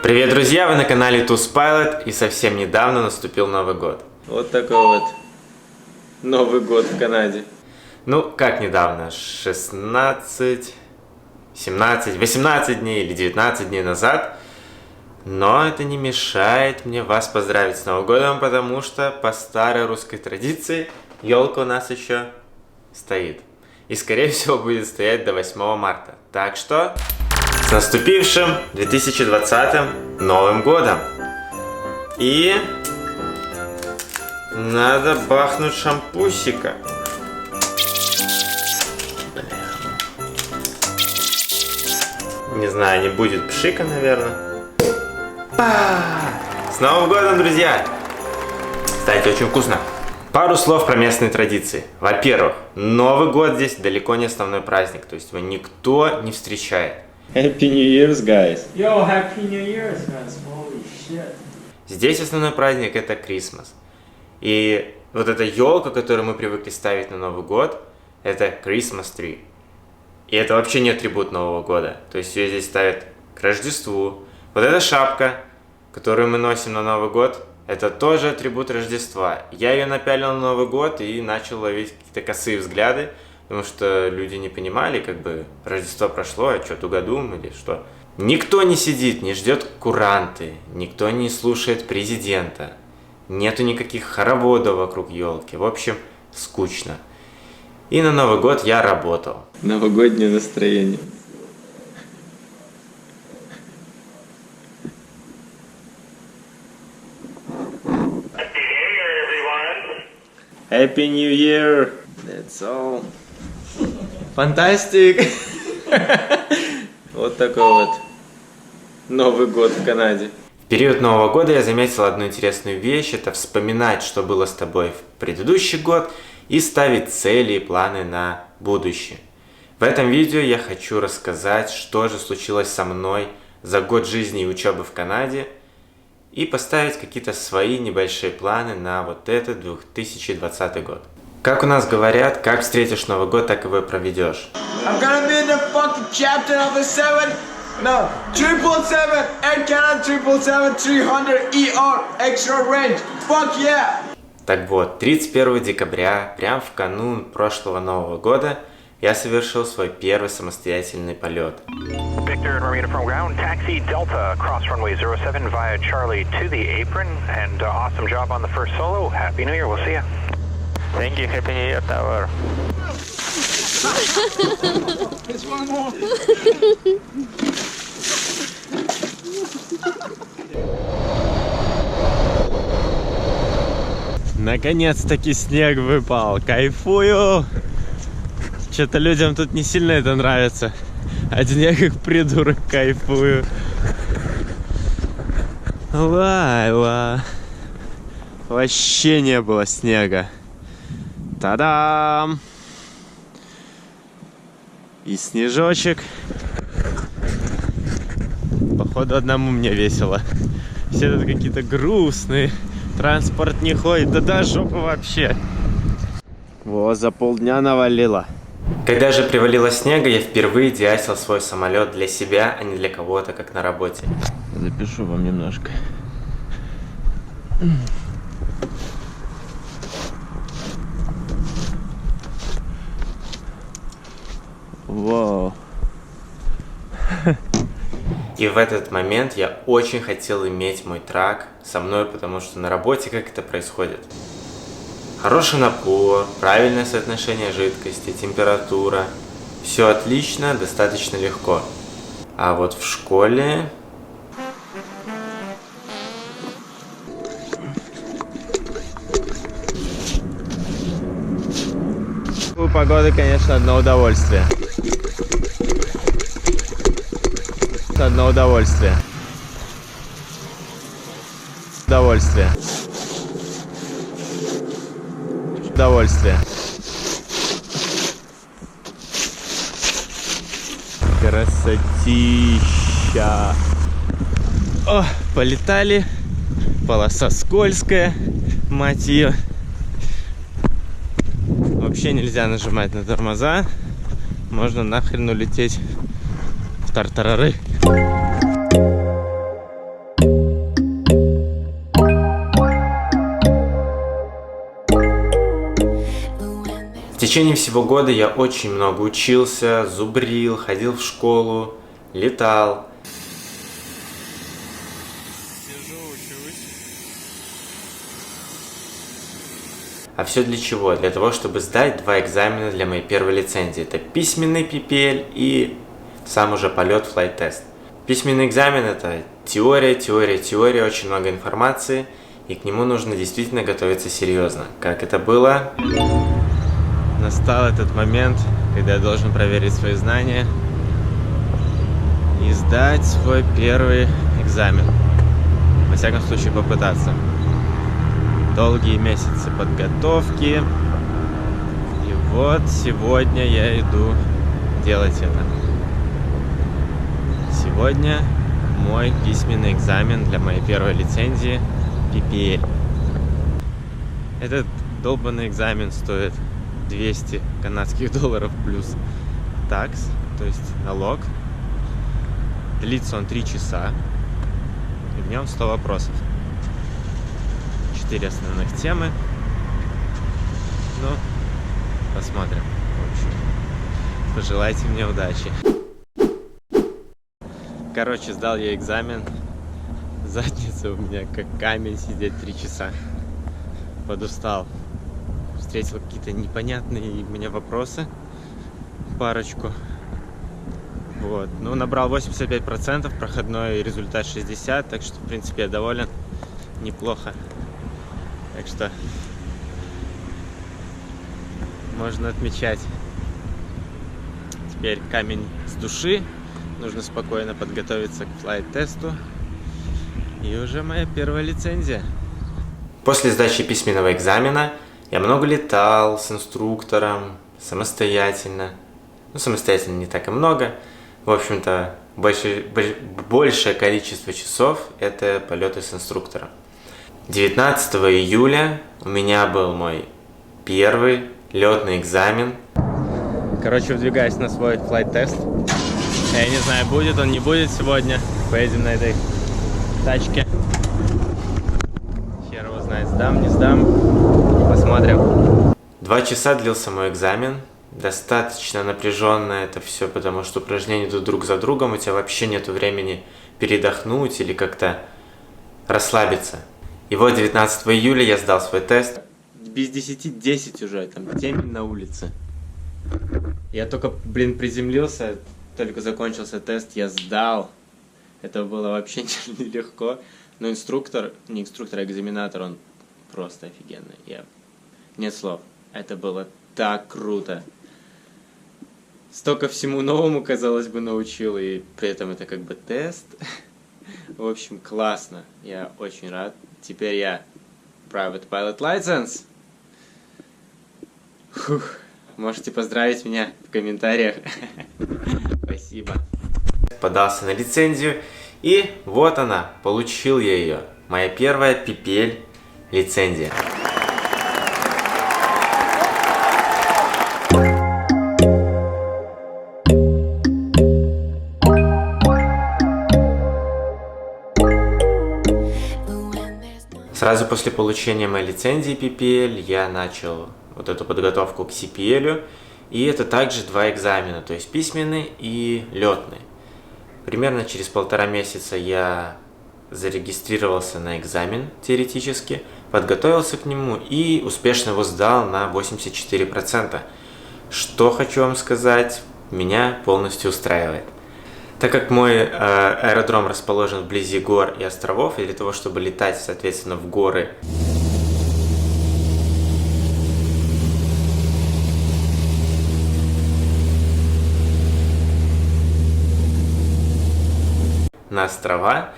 Привет, друзья! Вы на канале TuzPilot, и совсем недавно наступил Новый год. Вот такой вот Новый год в Канаде. Ну, как недавно? 16, 17, 18 дней или 19 дней назад. Но это не мешает мне вас поздравить с Новым годом, потому что по старой русской традиции елка у нас еще стоит. И, скорее всего, будет стоять до 8 марта. Так что с наступившим 2020 Новым годом! И надо бахнуть шампусика. Не знаю, не будет пшика, наверное. С Новым годом, друзья! Кстати, очень вкусно. Пару слов про местные традиции. Во-первых, Новый год здесь далеко не основной праздник, то есть его никто не встречает. Happy New Year's, guys! Yo, Happy New Year's, guys! Holy shit! Здесь основной праздник это Крисмас. И вот эта елка, которую мы привыкли ставить на Новый год, это Christmas tree. И это вообще не атрибут Нового года. То есть ее здесь ставят к Рождеству. Вот эта шапка, которую мы носим на Новый год, это тоже атрибут Рождества. Я ее напялил на Новый год и начал ловить какие-то косые взгляды, потому что люди не понимали, как бы Рождество прошло, а что, тугодум или что. Никто не сидит, не ждет куранты, никто не слушает президента. Нету никаких хороводов вокруг елки. В общем, скучно. И на Новый год я работал. Новогоднее настроение. Happy New Year! That's all. Фантастик! Вот такой вот Новый год в Канаде. В период Нового года я заметил одну интересную вещь. Это вспоминать, что было с тобой в предыдущий год, и ставить цели и планы на будущее. В этом видео я хочу рассказать, что же случилось со мной за год жизни и учебы в Канаде, и поставить какие-то свои небольшие планы на вот этот 2020 год. Как у нас говорят, как встретишь Новый год, так его и проведешь. I'm gonna be the fucking captain of the 777 Air Canada 777 300 ER extra range. Fuck yeah! Так вот, 31 декабря, прям в канун прошлого Нового года, я совершил свой первый самостоятельный полет. Victor Marina from ground, taxi Delta, cross runway 07 via Charlie to the apron, and awesome job on the first solo. Happy New Year, we'll see you. Thank you, Happy New Year, Tower. There's one more. Наконец-таки снег выпал. Кайфую. Что-то людям тут не сильно это нравится. Один я как придурок кайфую. Лайла. Вообще не было снега. Та-дам! И снежочек. Походу одному мне весело. Все тут какие-то грустные. Транспорт не ходит. Да жопа вообще. Во, за полдня навалило. Когда же привалило снега, я впервые дясил свой самолет для себя, а не для кого-то, как на работе. Запишу вам немножко. Вау. И в этот момент я очень хотел иметь мой трак со мной, потому что на работе как это происходит? Хороший напор, правильное соотношение жидкости, температура. Все отлично, достаточно легко. А вот в школе... Погода, конечно, одно удовольствие. Одно удовольствие. Удовольствие. Удовольствие. Красотища. О, полетали. Полоса скользкая, мать ее. Вообще нельзя нажимать на тормоза. можно нахрен улететь в тартарары. В течение всего года я очень много учился, зубрил, ходил в школу, летал. А все для чего? Для того, чтобы сдать 2 экзамена для моей первой лицензии. Это письменный PPL и сам уже полет Flight Test. Письменный экзамен — это теория, очень много информации, и к нему нужно действительно готовиться серьезно. Как это было? Настал этот момент, когда я должен проверить свои знания и сдать свой первый экзамен. Во всяком случае, попытаться. Долгие месяцы подготовки. И вот сегодня я иду делать это. Сегодня мой письменный экзамен для моей первой лицензии PPL. Этот долбанный экзамен стоит 200 канадских долларов плюс такс, то есть налог. Длится он 3 часа. И в нем 100 вопросов. 4 основных темы. Ну, посмотрим. В общем, пожелайте мне удачи. Короче, сдал я экзамен. Задница у меня как камень сидеть 3 часа. Подустал. Встретил какие-то непонятные у меня вопросы. Парочку. Вот. Ну, набрал 85%, проходной результат 60%, так что, в принципе, я доволен. Неплохо. Так что можно отмечать. Теперь камень с души. Нужно спокойно подготовиться к флайт-тесту. И уже моя первая лицензия. После сдачи письменного экзамена я много летал с инструктором, самостоятельно. Ну, самостоятельно не так и много. В общем-то, большее количество часов — это полеты с инструктором. 19 июля у меня был мой первый летный экзамен. Короче, выдвигаюсь на свой флайт-тест. Я не знаю, будет он, не будет сегодня. Поедем на этой тачке. Хер его знает, сдам, не сдам. Посмотрим. 2 часа длился мой экзамен. Достаточно напряженно это все, потому что упражнения идут друг за другом. У тебя вообще нет времени передохнуть или как-то расслабиться. И вот 19 июля я сдал свой тест. Без 10 уже, там темень на улице. Я только, приземлился, только закончился тест, я сдал. Это было вообще нелегко. Но инструктор, не инструктор, а экзаменатор, он просто офигенный. Нет слов. Это было так круто. Столько всему новому, казалось бы, научил, и при этом это как бы тест. В общем, классно. Я очень рад. Теперь я Private Pilot License. Фух. Можете поздравить меня в комментариях. Спасибо. Подался на лицензию, и вот она, получил я ее. Моя первая PPL лицензия. Сразу после получения моей лицензии PPL я начал вот эту подготовку к CPL, и это также 2 экзамена, то есть письменный и летный. Примерно через 1,5 месяца я зарегистрировался на экзамен теоретически, подготовился к нему и успешно его сдал на 84%. Что хочу вам сказать, меня полностью устраивает. Так как мой аэродром расположен вблизи гор и островов, и для того, чтобы летать, соответственно, в горы, на острова,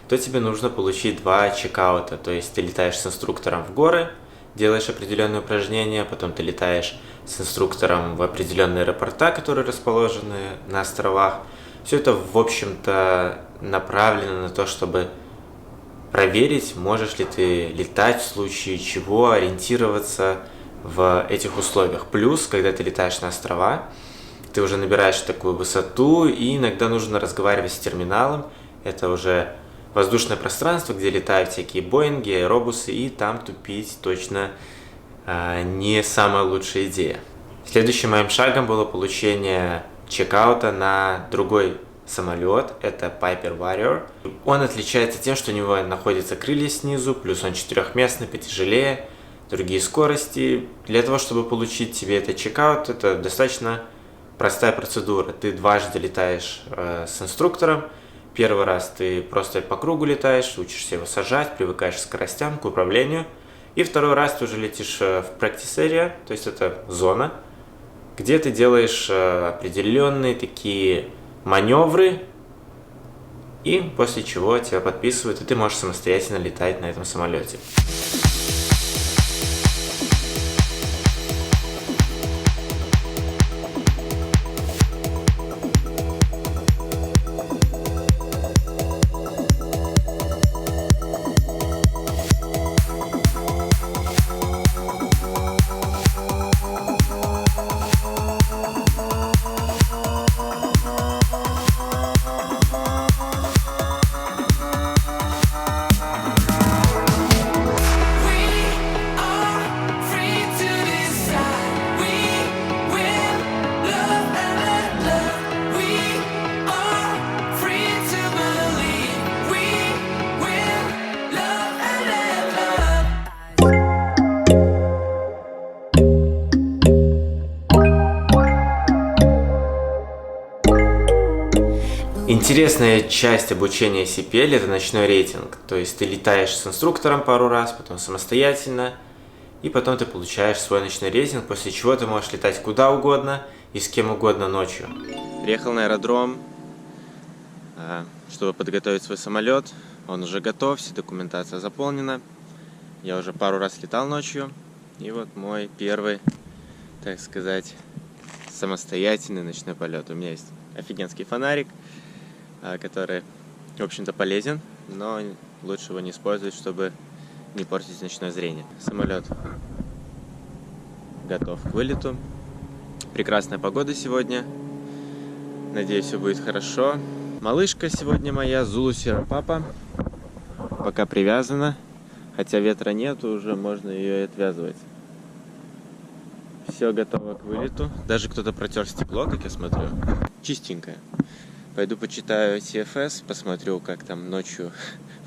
то тебе нужно получить 2 чекаута. То есть ты летаешь с инструктором в горы, делаешь определенные упражнения, потом ты летаешь с инструктором в определенные аэропорта, которые расположены на островах. Все это, в общем-то, направлено на то, чтобы проверить, можешь ли ты летать в случае чего, ориентироваться в этих условиях. Плюс, когда ты летаешь на острова, ты уже набираешь такую высоту, и иногда нужно разговаривать с терминалом. Это уже воздушное пространство, где летают всякие Боинги, аэробусы, и там тупить точно не самая лучшая идея. Следующим моим шагом было получение чекаута на другой самолет, это Piper Warrior. Он отличается тем, что у него находятся крылья снизу, плюс он четырехместный, потяжелее, другие скорости. Для того, чтобы получить тебе этот чекаут, это достаточно простая процедура. Ты дважды летаешь с инструктором. Первый раз ты просто по кругу летаешь, учишься его сажать, привыкаешь к скоростям, к управлению. И второй раз ты уже летишь в practice area, то есть это зона, где ты делаешь определенные такие маневры, и после чего тебя подписывают, и ты можешь самостоятельно летать на этом самолете. Интересная часть обучения CPL – это ночной рейтинг. То есть ты летаешь с инструктором пару раз, потом самостоятельно, и потом ты получаешь свой ночной рейтинг, после чего ты можешь летать куда угодно и с кем угодно ночью. Приехал на аэродром, чтобы подготовить свой самолет. Он уже готов, вся документация заполнена. Я уже пару раз летал ночью. И вот мой первый, так сказать, самостоятельный ночной полет. У меня есть офигенский фонарик, который, в общем-то, полезен, но лучше его не использовать, чтобы не портить ночное зрение. Самолет готов к вылету. Прекрасная погода сегодня. Надеюсь, все будет хорошо. Малышка сегодня моя, Zulu Sierra Papa. Пока привязана. Хотя ветра нету, уже можно ее и отвязывать. Все готово к вылету. Даже кто-то протер стекло, как я смотрю. Чистенькое. Пойду почитаю CFS, посмотрю, как там ночью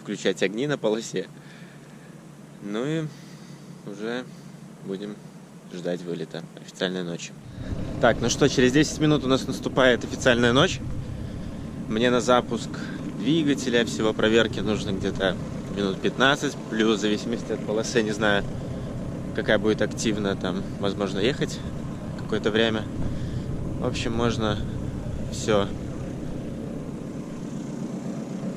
включать огни на полосе. Ну и уже будем ждать вылета официальной ночи. Так, ну что, через 10 минут у нас наступает официальная ночь. Мне на запуск двигателя, всего проверки нужно где-то минут 15, плюс в зависимости от полосы, не знаю, какая будет активна, там, возможно, ехать какое-то время. В общем, можно все,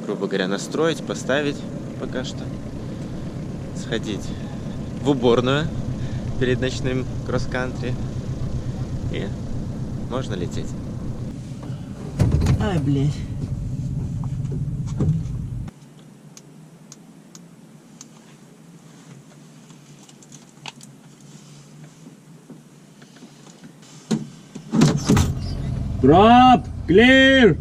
грубо говоря, настроить, поставить пока что, сходить в уборную перед ночным кросс-кантри, и можно лететь. Ай, блядь. Drop! Clear!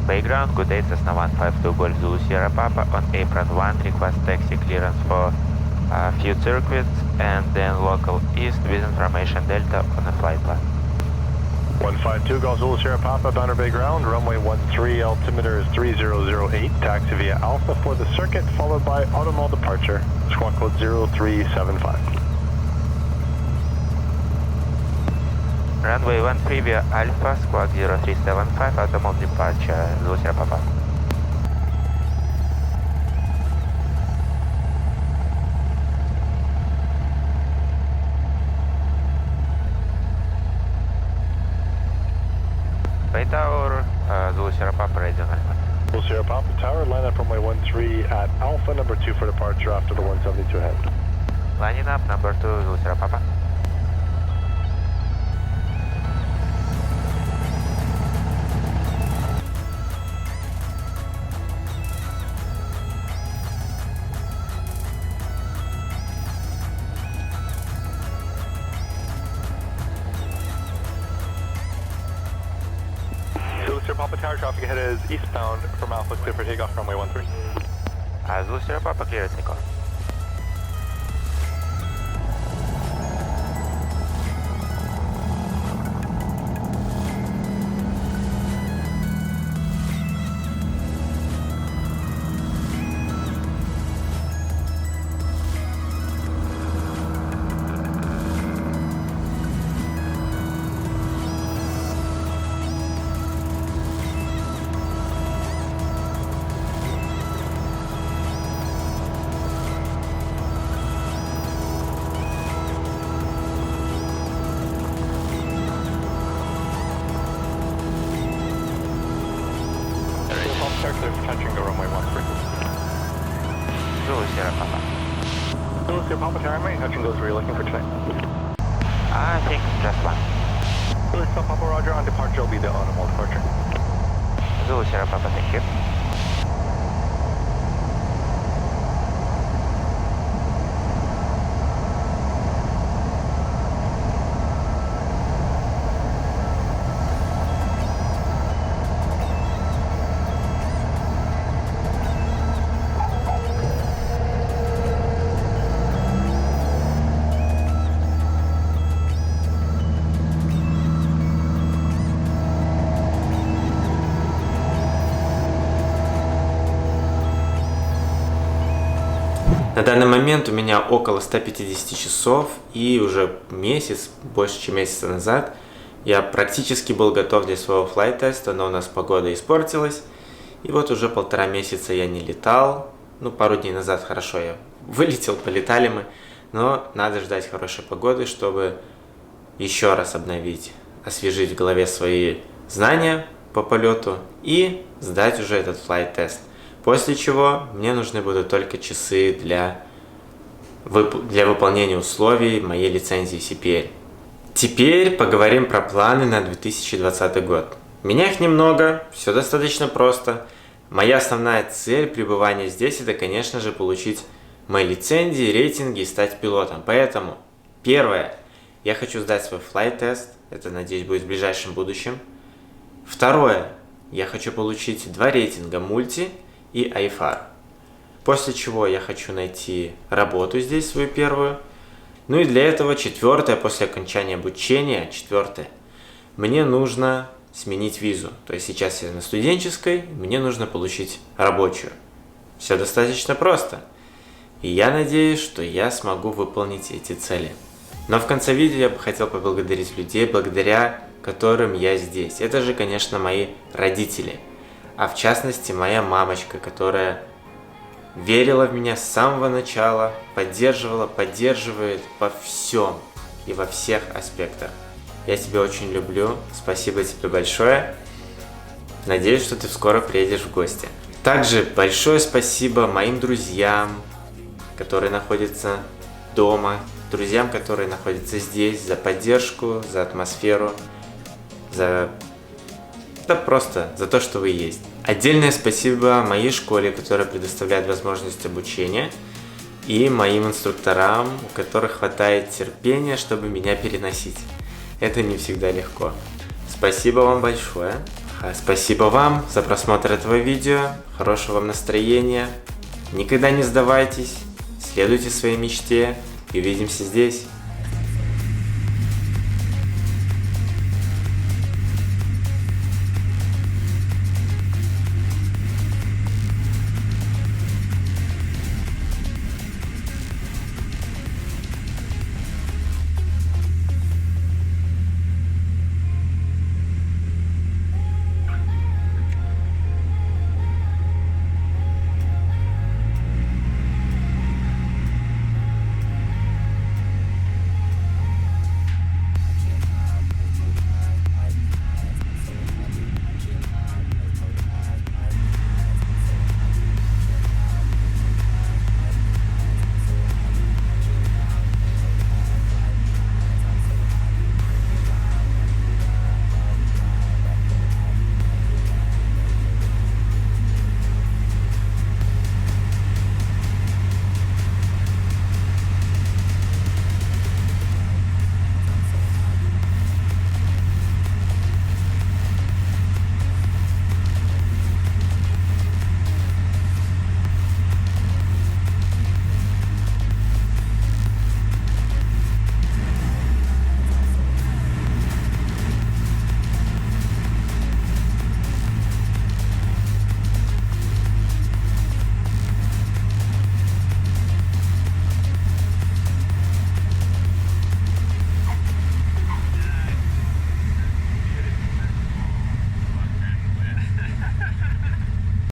Bayground, good day, Cessna 152 Golf Zulu Sierra Papa on apron 1, request taxi clearance for few circuits and then local east with information Delta on the flight path. 152 Golf Zulu Sierra Papa, Banner Bay Ground, runway 13, altimeter is 3008, taxi via Alpha for the circuit, followed by automall departure, squawk code 0375. Runway 13 via Alpha, squawk 0375, automall departure, Zulu Sierra Papa. Bay Tower, Zulu Sierra Papa, radio Alpha. Zulu Sierra Papa Tower, line up runway 13 at Alpha, number 2 for departure after the 172 head. Lining up, number 2, Zulu Sierra Papa. Zulu Sierra Papa Tower, traffic ahead is eastbound from Alpha, clear for takeoff, runway 13. Zulu Sierra Papa, clear takeoff. Clear for touching, go runway 13. Zulu Sierra Papa. Zulu Sierra Papa Tower, main touching goes, where are you looking for tonight? I think just one. Zulu Sierra Papa, roger, on departure will be the automobile departure. Zulu Sierra Papa, thank you. На данный момент у меня около 150 часов, и уже месяц, больше чем месяц назад, я практически был готов для своего флайт-теста, но у нас погода испортилась, и вот уже 1,5 месяца я не летал. Ну, пару дней назад хорошо я вылетел, полетали мы, но надо ждать хорошей погоды, чтобы еще раз обновить, освежить в голове свои знания по полету и сдать уже этот флайт-тест. После чего мне нужны будут только часы для выполнения условий моей лицензии CPL. Теперь поговорим про планы на 2020 год. У меня их немного, все достаточно просто. Моя основная цель пребывания здесь — это, конечно же, получить мои лицензии, рейтинги и стать пилотом. Поэтому, первое, я хочу сдать свой флайт-тест. Это, надеюсь, будет в ближайшем будущем. Второе, я хочу получить 2 рейтинга мульти и IFR. После чего я хочу найти работу здесь, свою первую. Ну и для этого четвертое, после окончания обучения, мне нужно сменить визу. То есть сейчас я на студенческой, мне нужно получить рабочую. Все достаточно просто. И я надеюсь, что я смогу выполнить эти цели. Но в конце видео я бы хотел поблагодарить людей, благодаря которым я здесь. Это же, конечно, мои родители. А в частности, моя мамочка, которая верила в меня с самого начала, поддерживала, поддерживает во всем и во всех аспектах. Я тебя очень люблю, спасибо тебе большое. Надеюсь, что ты скоро приедешь в гости. Также большое спасибо моим друзьям, которые находятся дома, друзьям, которые находятся здесь, за поддержку, за атмосферу, просто за то, что вы есть. Отдельное спасибо моей школе, которая предоставляет возможность обучения, и моим инструкторам, у которых хватает терпения, чтобы меня переносить. Это не всегда легко. Спасибо вам большое. Спасибо вам за просмотр этого видео. Хорошего вам настроения. Никогда не сдавайтесь. Следуйте своей мечте. И увидимся здесь.